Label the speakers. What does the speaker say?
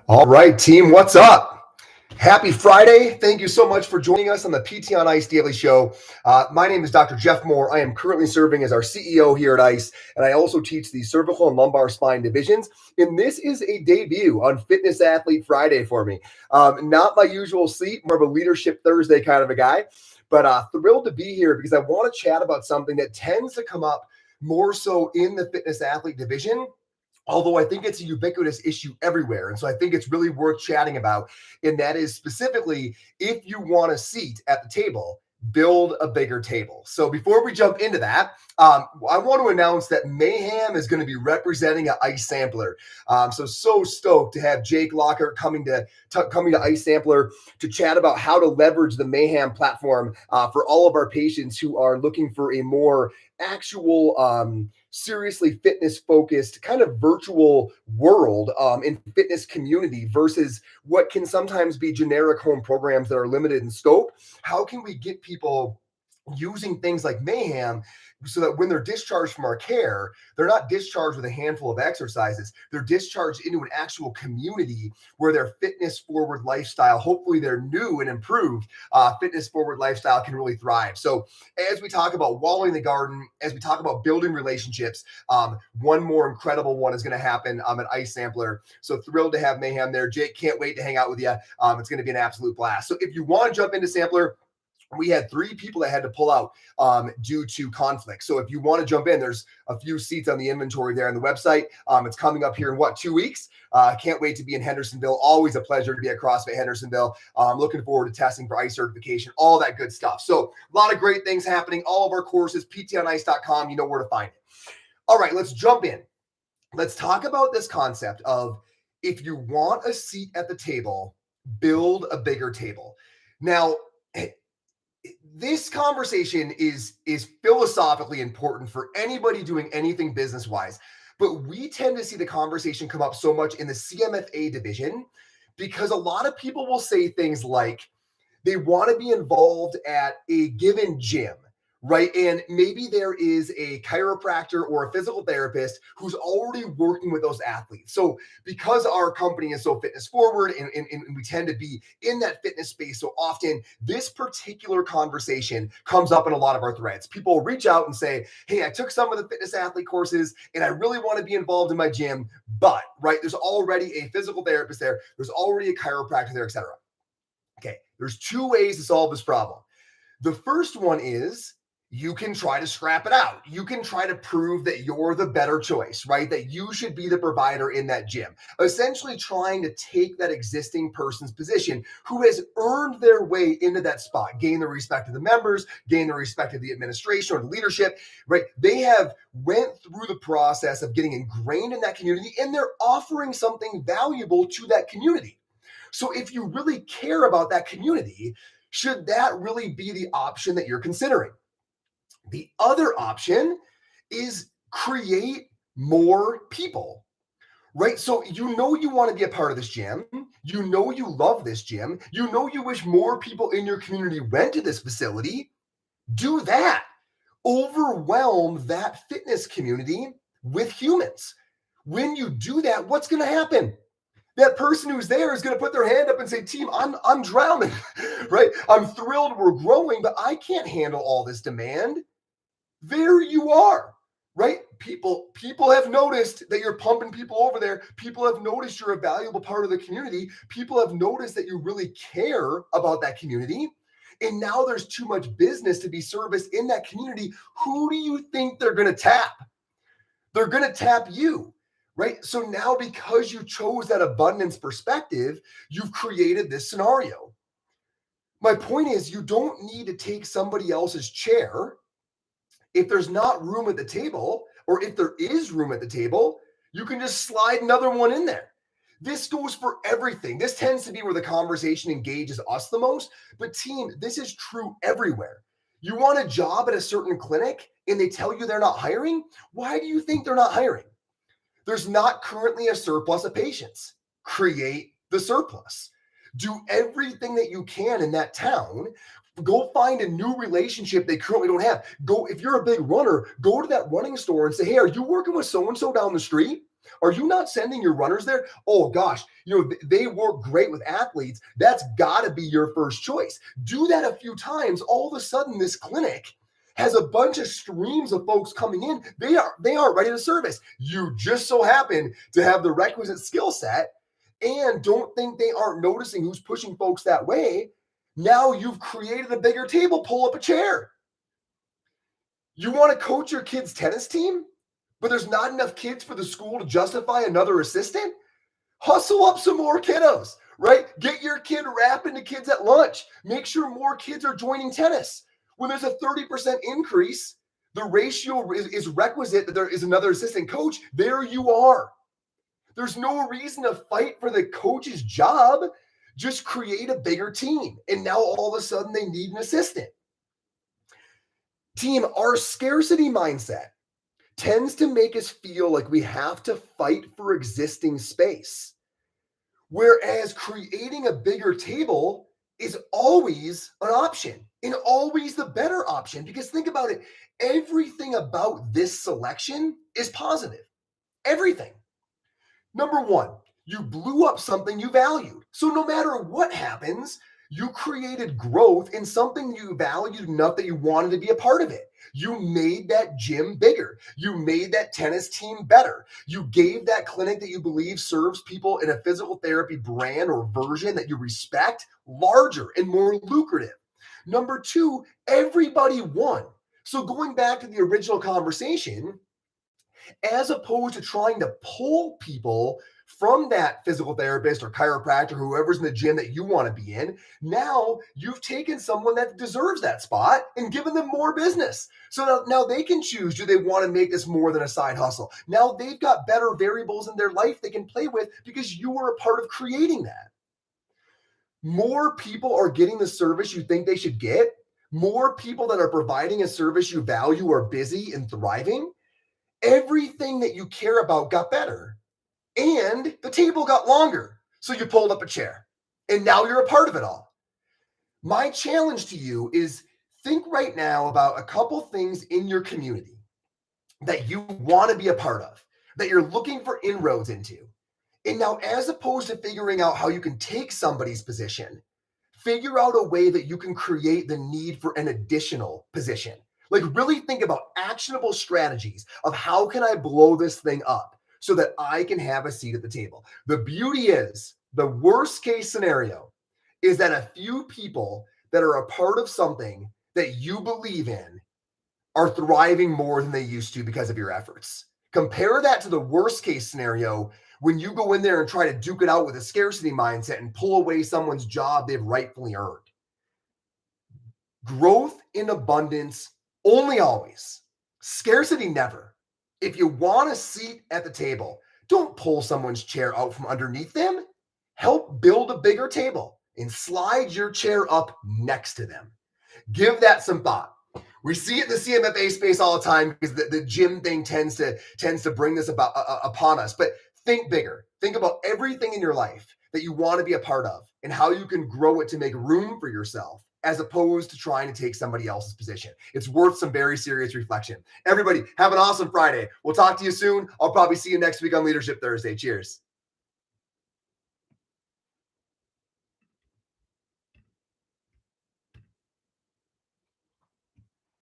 Speaker 1: All right, team, what's up? Happy Friday. Thank you so much for joining us on the PT on Ice Daily Show. My name is Dr. Jeff Moore. I am currently serving as our CEO here at ICE, and I also teach the cervical and lumbar spine divisions. And this is a debut on Fitness Athlete Friday for me. Not my usual seat, more of a Leadership Thursday kind of a guy, but thrilled to be here because I want to chat about something that tends to come up more so in the fitness athlete division, although I think it's a ubiquitous issue everywhere. And so I think it's really worth chatting about. And that is specifically, if you want a seat at the table, build a bigger table. So before we jump into that, I want to announce that Mayhem is going to be representing an ICE Sampler. So stoked to have Jake Lockhart coming to ICE Sampler to chat about how to leverage the Mayhem platform for all of our patients who are looking for a more actual seriously fitness focused kind of virtual world in fitness community versus what can sometimes be generic home programs that are limited in scope. How can we get people using things like Mayhem so that when they're discharged from our care, they're not discharged with a handful of exercises. They're discharged into an actual community where their fitness forward lifestyle, hopefully their new and improved fitness forward lifestyle, can really thrive. So as we talk about walling the garden, as we talk about building relationships, one more incredible one is going to happen at ICE Sampler. So thrilled to have Mayhem there. Jake, can't wait to hang out with you. It's going to be an absolute blast. So if you want to jump into Sampler, we had 3 people that had to pull out due to conflict. So if you want to jump in, there's a few seats on the inventory there on the website. It's coming up here in 2 weeks. Can't wait to be in Hendersonville. Always a pleasure to be at CrossFit Hendersonville. Looking forward to testing for ICE certification, all that good stuff. So a lot of great things happening. All of our courses, ptonice.com, you know where to find it. All right, let's jump in. Let's talk about this concept of, if you want a seat at the table, build a bigger table. Now, this conversation is philosophically important for anybody doing anything business-wise, but we tend to see the conversation come up so much in the CMFA division because a lot of people will say things like they want to be involved at a given gym, right? And maybe there is a chiropractor or a physical therapist who's already working with those athletes. So because our company is so fitness forward and we tend to be in that fitness space so often, this particular conversation comes up in a lot of our threads. People reach out and say, hey, I took some of the fitness athlete courses and I really want to be involved in my gym, but right, there's already a physical therapist there, there's already a chiropractor there, etc. Okay, there's 2 ways to solve this problem. The first one is, you can try to scrap it out. You can try to prove that you're the better choice, right? That you should be the provider in that gym. Essentially trying to take that existing person's position who has earned their way into that spot, gain the respect of the members, gain the respect of the administration or the leadership, right? They have went through the process of getting ingrained in that community and they're offering something valuable to that community. So if you really care about that community, should that really be the option that you're considering? The other option is create more people, right? So you know you want to be a part of this gym. You know you love this gym. You know you wish more people in your community went to this facility. Do that. Overwhelm that fitness community with humans. When you do that, what's going to happen? That person who's there is going to put their hand up and say, team, I'm drowning, right? I'm thrilled we're growing, but I can't handle all this demand. There you are, right? People have noticed that you're pumping people over there. People have noticed you're a valuable part of the community. People have noticed that you really care about that community. And now there's too much business to be serviced in that community. Who do you think they're going to tap? They're going to tap you, right? So now, because you chose that abundance perspective, you've created this scenario. My point is, you don't need to take somebody else's chair. If there's not room at the table, or if there is room at the table, you can just slide another one in there. This goes for everything. This tends to be where the conversation engages us the most. But team, this is true everywhere. You want a job at a certain clinic and they tell you they're not hiring? Why do you think they're not hiring? There's not currently a surplus of patients. Create the surplus. Do everything that you can in that town. Go find a new relationship they currently don't have. Go, if you're a big runner, go to that running store and say, hey, are you working with so-and-so down the street? Are you not sending your runners there? Oh gosh, they work great with athletes. That's got to be your first choice. Do that a few times. All of a sudden, this clinic has a bunch of streams of folks coming in. They are ready to service. You just so happen to have the requisite skill set, and don't think they aren't noticing who's pushing folks that way. Now you've created a bigger table. Pull up a chair. You want to coach your kid's tennis team, but there's not enough kids for the school to justify another assistant? Hustle up some more kiddos, right? Get your kid rapping to kids at lunch. Make sure more kids are joining tennis. When there's a 30% increase, the ratio is requisite that there is another assistant coach. There you are. There's no reason to fight for the coach's job. Just create a bigger team. And now all of a sudden they need an assistant. Team, our scarcity mindset tends to make us feel like we have to fight for existing space. Whereas creating a bigger table is always an option and always the better option. Because think about it, everything about this selection is positive. Everything. Number one, you blew up something you valued. So no matter what happens, you created growth in something you valued enough that you wanted to be a part of it. You made that gym bigger. You made that tennis team better. You gave that clinic that you believe serves people in a physical therapy brand or version that you respect larger and more lucrative. Number two, everybody won. So going back to the original conversation, as opposed to trying to pull people from that physical therapist or chiropractor, whoever's in the gym that you want to be in, now you've taken someone that deserves that spot and given them more business. So now they can choose, do they want to make this more than a side hustle? Now they've got better variables in their life they can play with because you were a part of creating that. More people are getting the service you think they should get. More people that are providing a service you value are busy and thriving. Everything that you care about got better. And the table got longer. So you pulled up a chair. And now you're a part of it all. My challenge to you is think right now about a couple things in your community that you want to be a part of, that you're looking for inroads into. And now, as opposed to figuring out how you can take somebody's position, figure out a way that you can create the need for an additional position. Like really think about actionable strategies of how can I blow this thing up so that I can have a seat at the table. The beauty is the worst case scenario is that a few people that are a part of something that you believe in are thriving more than they used to because of your efforts. Compare that to the worst case scenario when you go in there and try to duke it out with a scarcity mindset and pull away someone's job they've rightfully earned. Growth in abundance only always. Scarcity never. If you want a seat at the table, don't pull someone's chair out from underneath them. Help build a bigger table and slide your chair up next to them. Give that some thought. We see it in the CMFA space all the time because the gym thing tends to bring this upon us. But think bigger. Think about everything in your life that you want to be a part of and how you can grow it to make room for yourself, as opposed to trying to take somebody else's position. It's worth some very serious reflection. Everybody, have an awesome Friday. We'll talk to you soon. I'll probably see you next week on Leadership Thursday. Cheers.